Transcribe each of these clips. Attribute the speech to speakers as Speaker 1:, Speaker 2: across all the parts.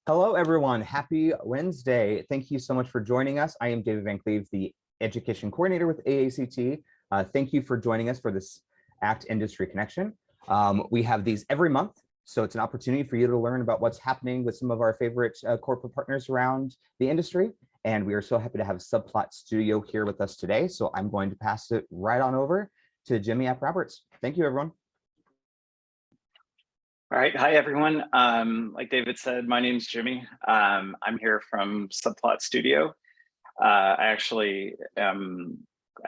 Speaker 1: Hello, everyone. Happy Wednesday. Thank you so much for joining us. I am David Van Cleve, the Education Coordinator with AACT. Thank you for joining us for this ACT Industry Connection. We have these every month, so it's an opportunity for you to learn about what's happening with some of our favorite corporate partners around the industry. And we are so happy to have Subplot Studio here with us today. So I'm going to pass it right on over to Jimmy apRoberts. Thank you, everyone.
Speaker 2: All right. Hi, everyone. Like David said, my name's Jimmy. I'm here from Subplot Studio. I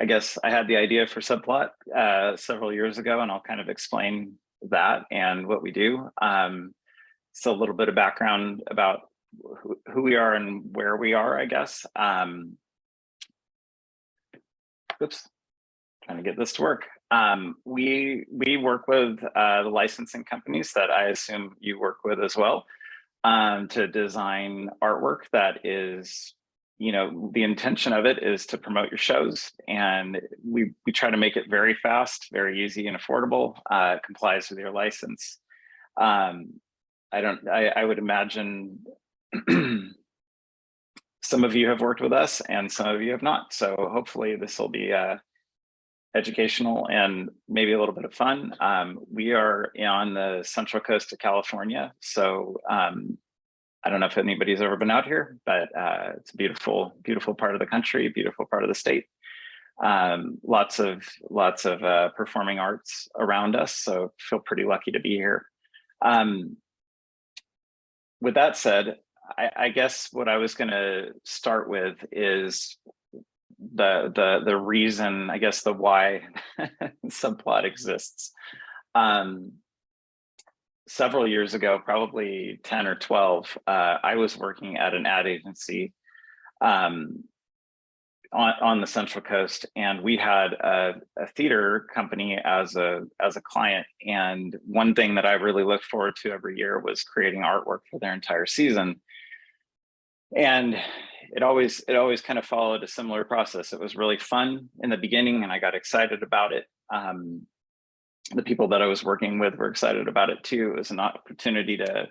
Speaker 2: guess I had the idea for Subplot several years ago, and I'll kind of explain that and what we do. So a little bit of background about who we are and where we are, I guess. Oops, trying to get this to work. We work with the licensing companies that I assume you work with as well, to design artwork that is, the intention of it is to promote your shows, and we try to make it very fast, very easy and affordable, complies with your license. I would imagine some of you have worked with us and some of you have not. So hopefully this will be educational and maybe a little bit of fun. We are on the central coast of California. So I don't know if anybody's ever been out here, but it's a beautiful, beautiful part of the country, beautiful part of the state. Lots of performing arts around us. So feel pretty lucky to be here. With that said, I guess what I was going to start with is the reason, I guess, the why Subplot exists. Several years ago, probably 10 or 12, I was working at an ad agency on the Central Coast, and we had a theater company as a client. And one thing that I really looked forward to every year was creating artwork for their entire season. And it always kind of followed a similar process. It was really fun in the beginning, and I got excited about it. The people that I was working with were excited about it too. It was an opportunity to,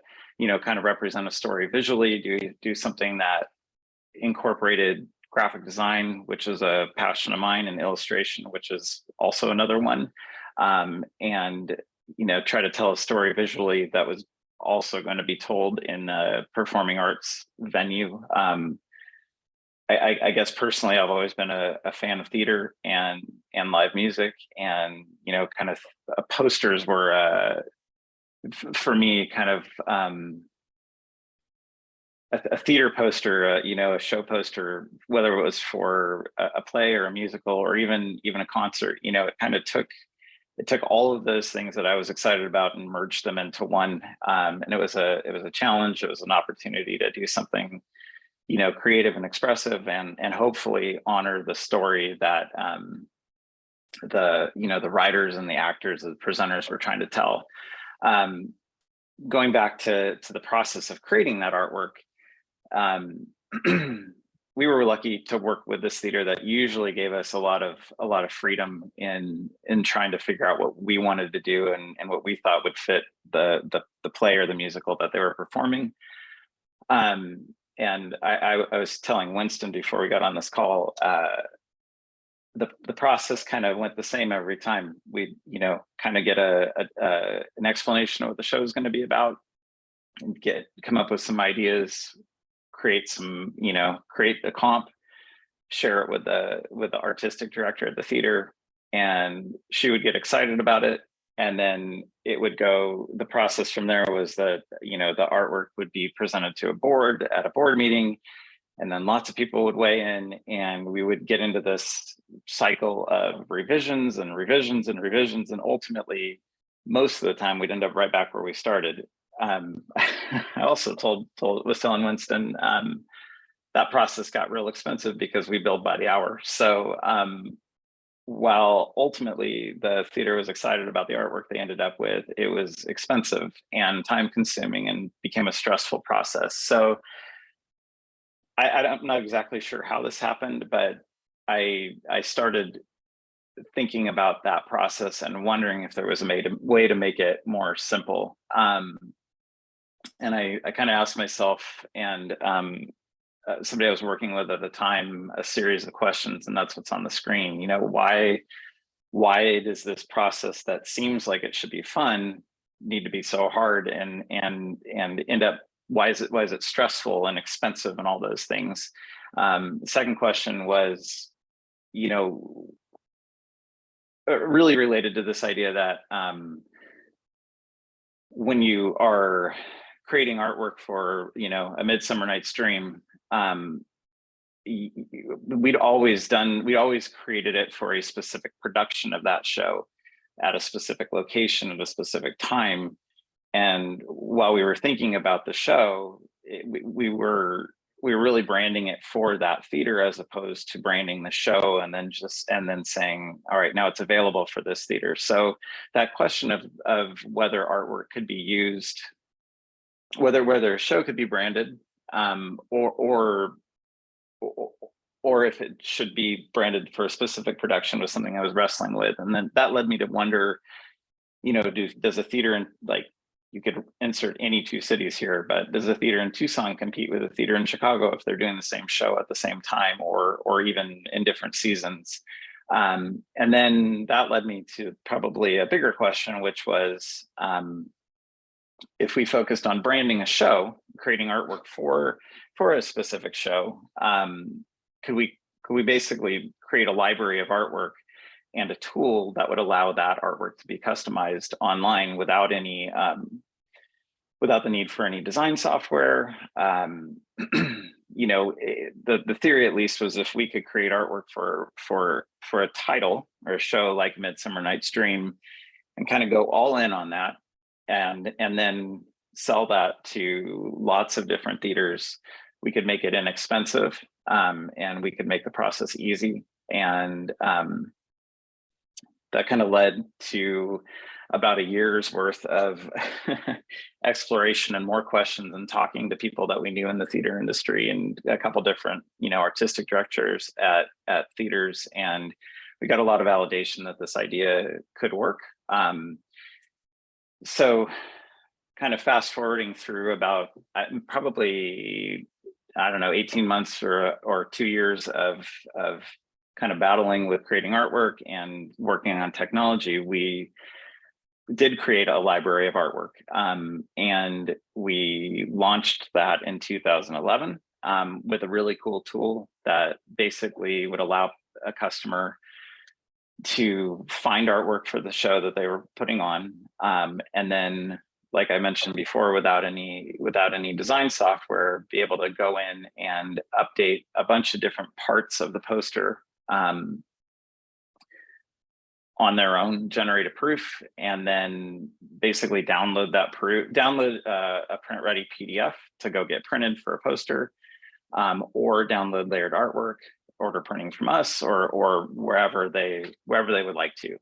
Speaker 2: kind of represent a story visually, do something that incorporated graphic design, which is a passion of mine, and illustration, which is also another one. And, try to tell a story visually that was also going to be told in a performing arts venue. I guess personally, I've always been a fan of theater and live music, and kind of posters were for me kind of a theater poster, a show poster, whether it was for a play or a musical or even a concert. It kind of took all of those things that I was excited about and merged them into one. And it was a challenge. It was an opportunity to do something creative and expressive, and hopefully honor the story that the writers and the actors, the presenters were trying to tell. Going back to the process of creating that artwork, we were lucky to work with this theater that usually gave us a lot of freedom in trying to figure out what we wanted to do and what we thought would fit the play or the musical that they were performing. And I was telling Winston before we got on this call, the process kind of went the same every time. We, kind of get an explanation of what the show is going to be about, and come up with some ideas, create a comp, share it with the artistic director at the theater, and she would get excited about it. And then it would go, the process from there was that, the artwork would be presented to a board at a board meeting, and then lots of people would weigh in, and we would get into this cycle of revisions and revisions and revisions. And ultimately, most of the time we'd end up right back where we started. I also was telling Winston, that process got real expensive because we billed by the hour. So, while ultimately the theater was excited about the artwork they ended up with, it was expensive and time consuming and became a stressful process. So I'm not exactly sure how this happened, but I started thinking about that process and wondering if there was a way to make it more simple. And I kind of asked myself and somebody I was working with at the time a series of questions, and that's what's on the screen. You know, why does this process that seems like it should be fun need to be so hard and end up, why is it stressful and expensive and all those things? The second question was, you know, really related to this idea that when you are creating artwork for, you know, A Midsummer Night's Dream, we'd always created it for a specific production of that show at a specific location at a specific time. And while we were thinking about the show, we were really branding it for that theater as opposed to branding the show and then saying, all right, now it's available for this theater. So that question of whether artwork could be used, whether a show could be branded, or if it should be branded for a specific production, was something I was wrestling with. And then that led me to wonder, you know, does a theater in, like, you could insert any two cities here, but does a theater in Tucson compete with a theater in Chicago if they're doing the same show at the same time, or even in different seasons? And then that led me to probably a bigger question, which was, if we focused on branding a show, creating artwork for a specific show, could we basically create a library of artwork and a tool that would allow that artwork to be customized online without any without the need for any design software? You know, the theory at least was, if we could create artwork for a title or a show like Midsummer Night's Dream and kind of go all in on that, and then sell that to lots of different theaters, we could make it inexpensive, and we could make the process easy. And that kind of led to about a year's worth of exploration and more questions and talking to people that we knew in the theater industry and a couple different, you know, artistic directors at theaters. And we got a lot of validation that this idea could work. So kind of fast forwarding through about probably, I don't know, 18 months or 2 years of kind of battling with creating artwork and working on technology, we did create a library of artwork. And we launched that in 2011 with a really cool tool that basically would allow a customer to find artwork for the show that they were putting on. And then, like I mentioned before, without any design software, be able to go in and update a bunch of different parts of the poster on their own, generate a proof, and then basically download that proof, a print ready PDF to go get printed for a poster, or download layered artwork, order printing from us, or wherever they would like to.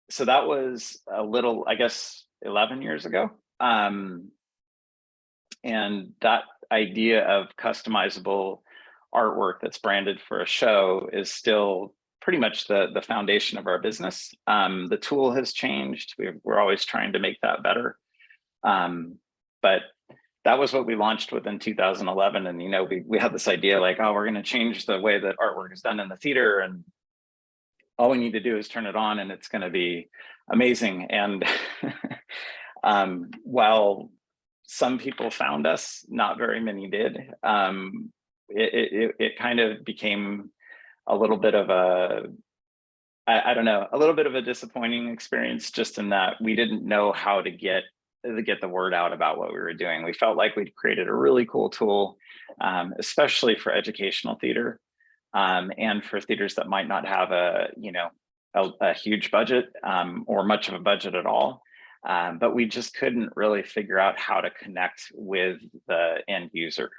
Speaker 2: So that was a little, I guess, 11 years ago. And that idea of customizable artwork that's branded for a show is still pretty much the foundation of our business. The tool has changed. We're always trying to make that better. But that was what we launched with in 2011. And, you know, we had this idea like, oh, we're going to change the way that artwork is done in the theater, and all we need to do is turn it on and it's going to be amazing. And while some people found us, not very many did. It kind of became a little bit of a little bit of a disappointing experience, just in that we didn't know how to get the word out about what we were doing. We felt like we'd created a really cool tool, especially for educational theater, and for theaters that might not have a huge budget, or much of a budget at all. But we just couldn't really figure out how to connect with the end user.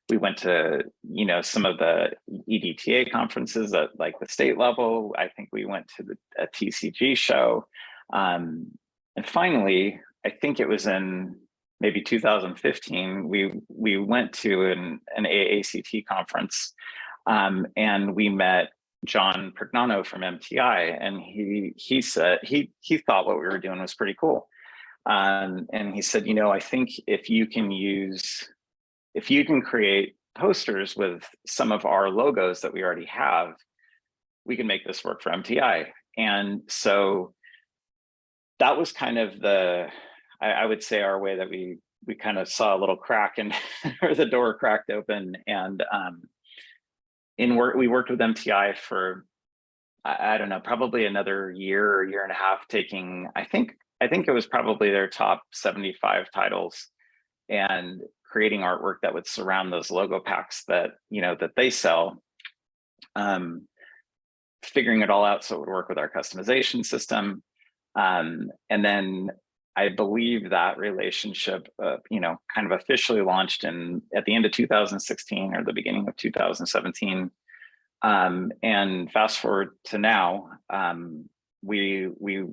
Speaker 2: We went to, you know, some of the EDTA conferences at like the state level. I think we went to a TCG show. And finally, I think it was in maybe 2015, we went to an AACT conference, and we met John Prignano from MTI, and he said he thought what we were doing was pretty cool. And he said, I think if you can create posters with some of our logos that we already have, we can make this work for MTI. And so that was kind of I would say our way that we kind of saw a little crack in or the door cracked open. And we worked with MTI for, I don't know, probably another year or year and a half, taking, I think it was probably their top 75 titles, and creating artwork that would surround those logo packs that, that they sell, figuring it all out so it would work with our customization system. And then I believe that relationship, kind of officially launched at the end of 2016 or the beginning of 2017. And fast forward to now, we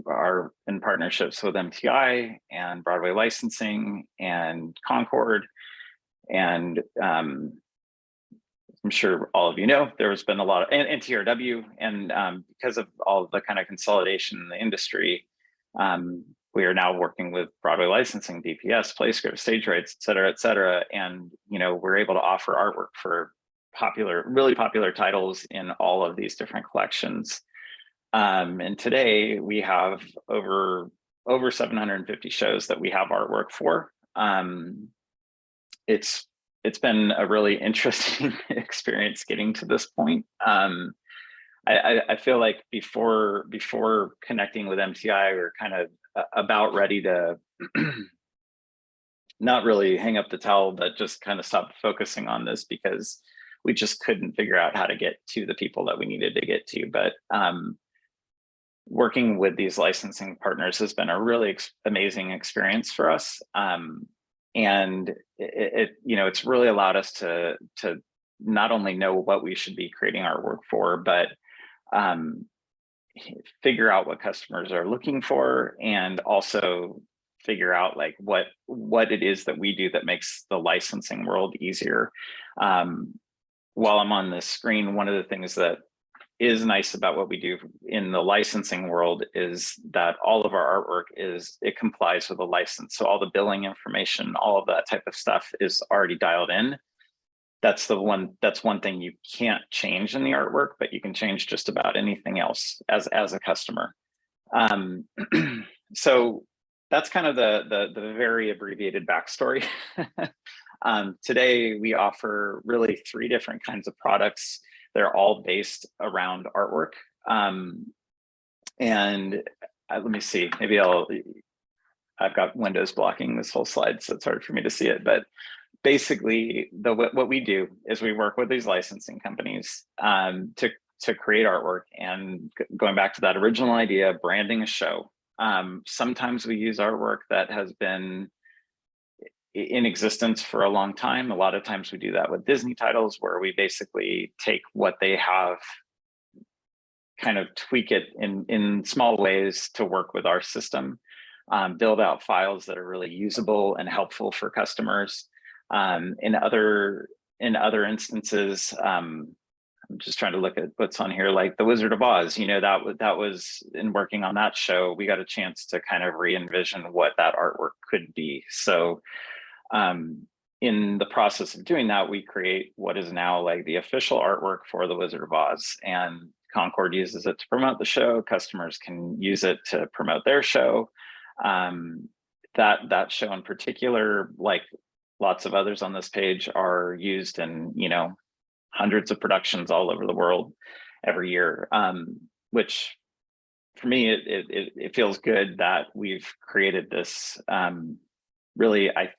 Speaker 2: are in partnerships with MTI and Broadway Licensing and Concord. And I'm sure all of you know, there has been a lot of, and TRW, and because of all of the kind of consolidation in the industry, we are now working with Broadway Licensing, DPS, PlayScript, Stage Rights, et cetera. And, we're able to offer artwork for really popular titles in all of these different collections. And today we have over 750 shows that we have artwork for. It's been a really interesting experience getting to this point. I feel like before connecting with MTI, we were kind of about ready to not really hang up the towel, but just kind of stop focusing on this because we just couldn't figure out how to get to the people that we needed to get to. But working with these licensing partners has been a really amazing experience for us. And it's really allowed us to not only know what we should be creating artwork for, but figure out what customers are looking for, and also figure out like what it is that we do that makes the licensing world easier. While I'm on this screen, one of the things that is nice about what we do in the licensing world is that all of our artwork it complies with a license. So all the billing information, all of that type of stuff is already dialed in. That's one thing you can't change in the artwork, but you can change just about anything else as a customer. So that's kind of the very abbreviated backstory. Today we offer really 3 different kinds of products. They're all based around artwork. And let me see, maybe I've got windows blocking this whole slide, so it's hard for me to see it. But basically, what we do is we work with these licensing companies to create artwork. And going back to that original idea, branding a show. Sometimes we use artwork that has been in existence for a long time. A lot of times we do that with Disney titles, where we basically take what they have, kind of tweak it in small ways to work with our system, build out files that are really usable and helpful for customers. In other instances, I'm just trying to look at what's on here, like the Wizard of Oz. That was in working on that show, we got a chance to kind of re-envision what that artwork could be. So in the process of doing that, we create what is now like the official artwork for the Wizard of Oz, and Concord uses it to promote the show. Customers can use it to promote their show. That show in particular, like lots of others on this page, are used in hundreds of productions all over the world every year, which for me, it feels good that we've created this really, I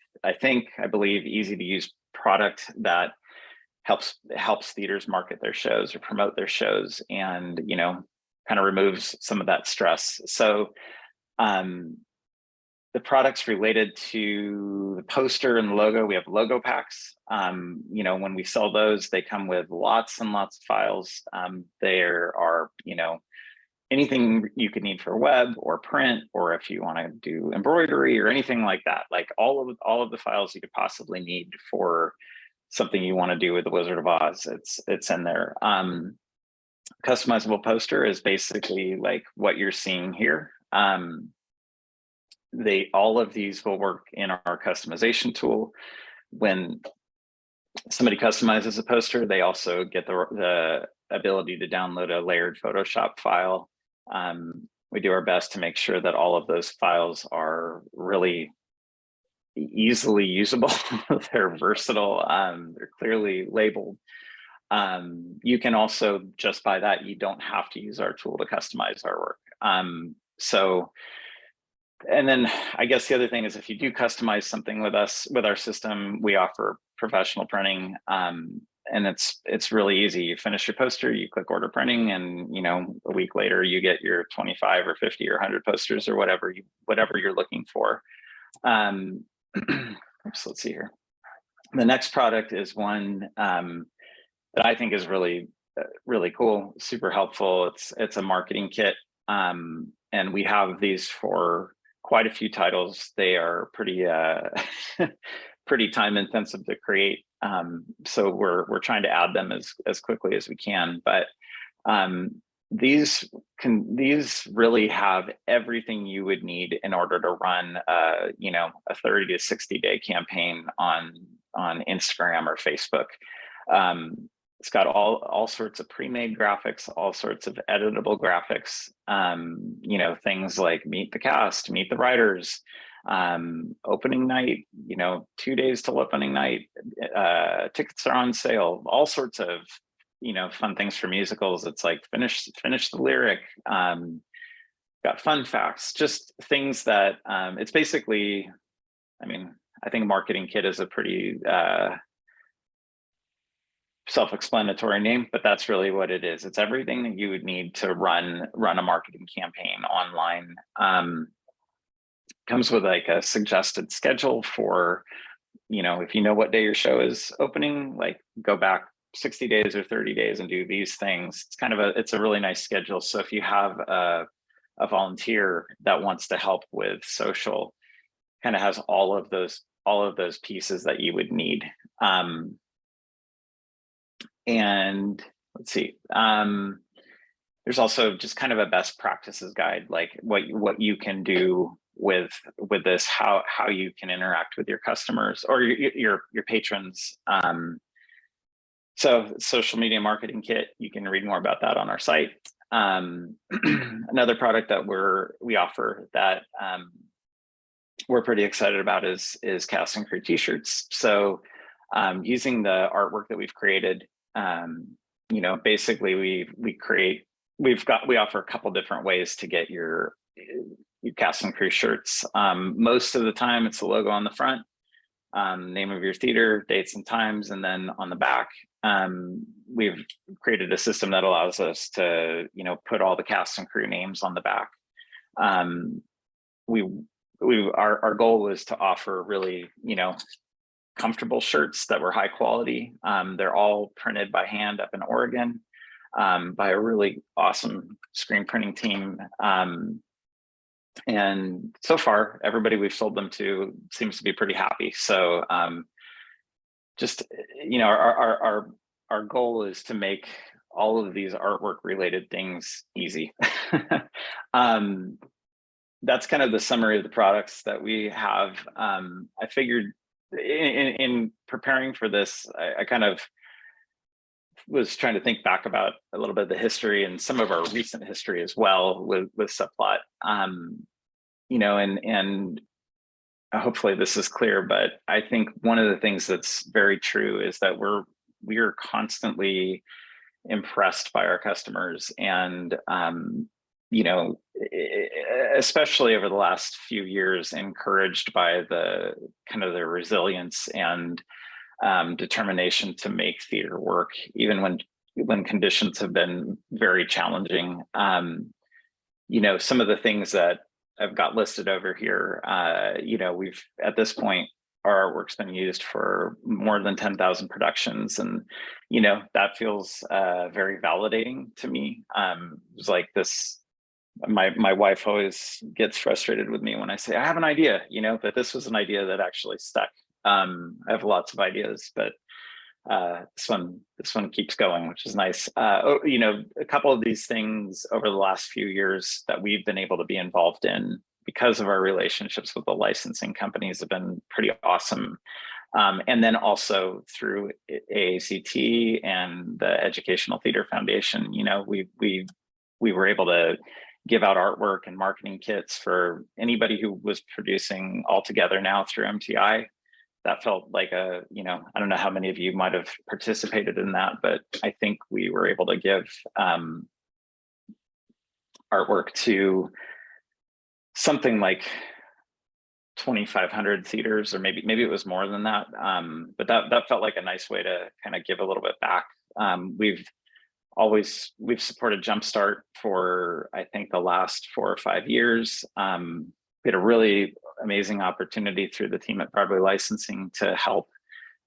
Speaker 2: believe, easy to use product that helps theaters market their shows or promote their shows, and kind of removes some of that stress. So the products related to the poster and the logo, we have logo packs. When we sell those, they come with lots and lots of files. There are anything you could need for web or print, or if you want to do embroidery or anything like that, like all of the files you could possibly need for something you want to do with the Wizard of Oz, it's in there. Customizable poster is basically like what you're seeing here. all of these will work in our customization tool. When somebody customizes a poster, they also get the ability to download a layered Photoshop file. We do our best to make sure that all of those files are really easily usable. They're versatile. They're clearly labeled. You can also, just by that, you don't have to use our tool to customize our work. And then I guess the other thing is, if you do customize something with us, with our system, we offer professional printing. And it's really easy. You finish your poster, you click order printing, and a week later you get your 25 or 50 or 100 posters or whatever you're looking for. Oops, let's see here. The next product is one that I think is really cool, super helpful. It's a marketing kit, and we have these for quite a few titles. They are pretty pretty time intensive to create, so we're trying to add them as quickly as we can. But these really have everything you would need in order to run a 30 to 60 day campaign on Instagram or Facebook. It's got all sorts of pre-made graphics, all sorts of editable graphics, things like meet the cast, meet the writers, opening night, 2 days till opening night, tickets are on sale, all sorts of, fun things for musicals. It's like finish the lyric, got fun facts, just things that, it's basically, I think marketing kit is a pretty, self-explanatory name, but that's really what it is. It's everything that you would need to run a marketing campaign online. Comes with like a suggested schedule for, if you know what day your show is opening, like go back 60 days or 30 days and do these things. It's a really nice schedule. So if you have a volunteer that wants to help with social, kind of has all of those pieces that you would need. And let's see, there's also just kind of a best practices guide, like what you can do with this, how you can interact with your customers or your patrons. So social media marketing kit, you can read more about that on our site. Another product that we offer that we're pretty excited about is cast and crew t-shirts. So using the artwork that we've created, basically we offer a couple different ways to get your cast and crew shirts. Most of the time it's the logo on the front, name of your theater, dates and times, and then on the back, we've created a system that allows us to, put all the cast and crew names on the back. Our goal was to offer really, comfortable shirts that were high quality. They're all printed by hand up in Oregon, by a really awesome screen printing team. And so far, everybody we've sold them to seems to be pretty happy. So just, our goal is to make all of these artwork related things easy. That's kind of the summary of the products that we have. I figured in preparing for this, I kind of was trying to think back about a little bit of the history and some of our recent history as well with Subplot. And hopefully this is clear, but I think one of the things that's very true is that we are constantly impressed by our customers, and especially over the last few years, encouraged by the kind of their resilience and determination to make theater work, even when conditions have been very challenging. Some of the things that I've got listed over here, we've, at this point, our artwork's been used for more than 10,000 productions. And, that feels very validating to me. It's like this, my wife always gets frustrated with me when I say, I have an idea, but this was an idea that actually stuck. I have lots of ideas, but this one keeps going, which is nice. A couple of these things over the last few years that we've been able to be involved in because of our relationships with the licensing companies have been pretty awesome. And then also through AACT and the Educational Theater Foundation, you know, we were able to give out artwork and marketing kits for anybody who was producing all together now through MTI. That felt like a, you know, I don't know how many of you might have participated in that, but I think we were able to give artwork to something like 2,500 theaters, or maybe it was more than that. But that felt like a nice way to kind of give a little bit back. We've supported Jumpstart for, I think, the last 4 or 5 years. We had a really amazing opportunity through the team at Broadway Licensing to help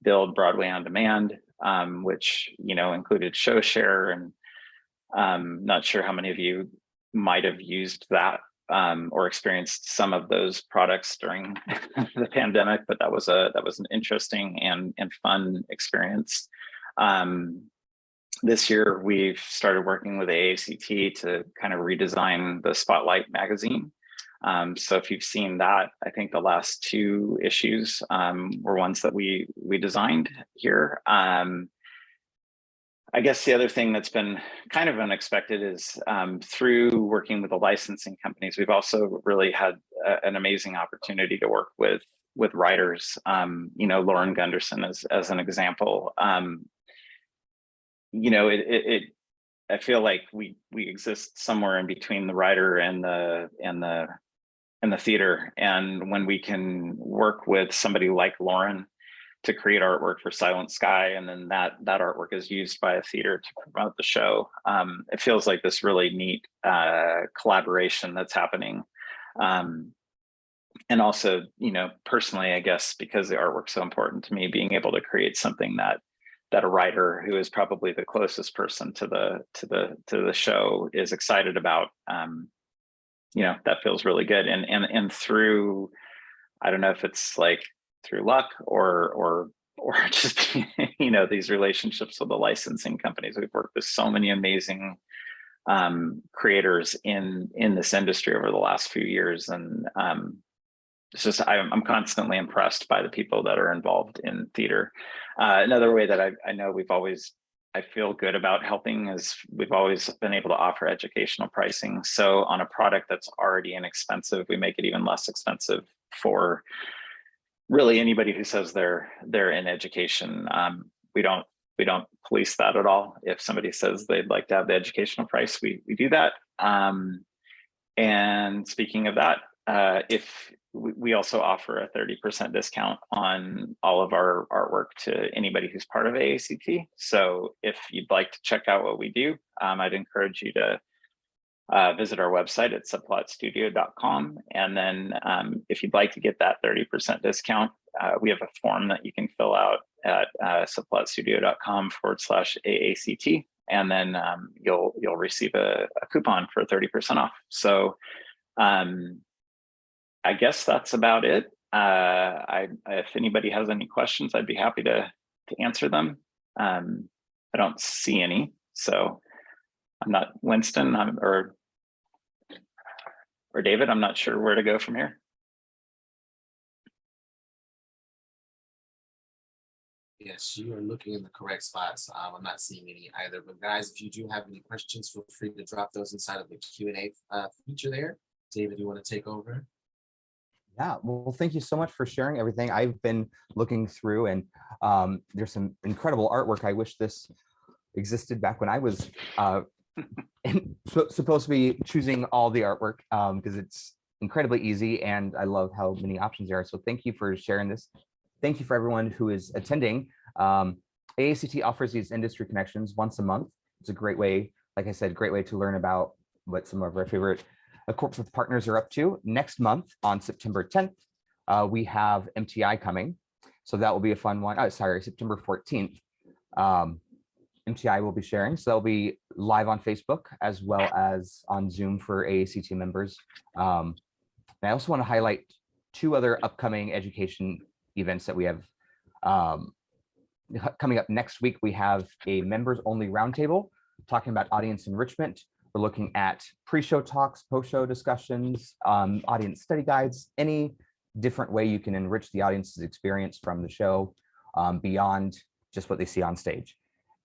Speaker 2: build Broadway On Demand, which, you know, included ShowShare, and not sure how many of you might have used that or experienced some of those products during the pandemic, but that was an interesting and fun experience. This year, we've started working with AACT to kind of redesign the Spotlight magazine. So if you've seen that, I think the last 2 issues were ones that we designed here. I guess the other thing that's been kind of unexpected is through working with the licensing companies, we've also really had an amazing opportunity to work with writers. You know, Lauren Gunderson as an example. You know, I feel like we exist somewhere in between the writer and the theater, and when we can work with somebody like Lauren to create artwork for Silent Sky, and then that artwork is used by a theater to promote the show, it feels like this really neat collaboration that's happening. And also, you know, personally, I guess because the artwork's so important to me, being able to create something that a writer who is probably the closest person to the show is excited about, you know, that feels really good. And through, I don't know if it's like through luck or just, you know, these relationships with the licensing companies. We've worked with so many amazing creators in this industry over the last few years, and it's just, I'm constantly impressed by the people that are involved in theater. Another way that I know I feel good about helping is we've always been able to offer educational pricing. So on a product that's already inexpensive, we make it even less expensive for really anybody who says they're in education. We don't police that at all. If somebody says they'd like to have the educational price, we do that. And speaking of that, if we also offer a 30% discount on all of our artwork to anybody who's part of AACT. So if you'd like to check out what we do, I'd encourage you to visit our website at subplotstudio.com. And then if you'd like to get that 30% discount, we have a form that you can fill out at subplotstudio.com/AACT. And then you'll receive a coupon for 30% off. So I guess that's about it. If anybody has any questions, I'd be happy to answer them. I don't see any, so I'm not Winston or David. I'm not sure where to go from here.
Speaker 3: Yes, you are looking in the correct spots. I'm not seeing any either. But guys, if you do have any questions, feel free to drop those inside of the Q&A feature there. David, you want to take over?
Speaker 1: Yeah, well, thank you so much for sharing everything. I've been looking through, and there's some incredible artwork. I wish this existed back when I was supposed to be choosing all the artwork, because it's incredibly easy, and I love how many options there are. So thank you for sharing this. Thank you for everyone who is attending. AACT offers these industry connections once a month. It's a great way, like I said, great way to learn about what some of our favorite corporate partners are up to. Next month on September 10th, we have MTI coming. So that will be a fun one. Oh, sorry, September 14th. MTI will be sharing. So they'll be live on Facebook as well as on Zoom for AACT members. And I also want to highlight 2 other upcoming education events that we have coming up next week. We have a members only roundtable talking about audience enrichment We're looking at pre-show talks, post-show discussions, audience study guides, any different way you can enrich the audience's experience from the show beyond just what they see on stage.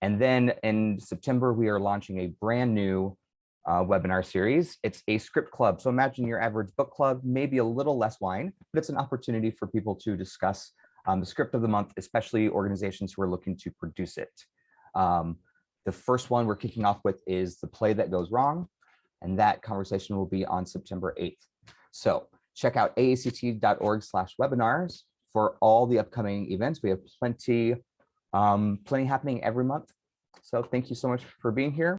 Speaker 1: And then in September, we are launching a brand new webinar series. It's a script club. So imagine your average book club, maybe a little less wine, but it's an opportunity for people to discuss the script of the month, especially organizations who are looking to produce it. The first one we're kicking off with is The Play That Goes Wrong, and that conversation will be on September 8th. So check out aact.org/webinars for all the upcoming events. We have plenty happening every month. So thank you so much for being here.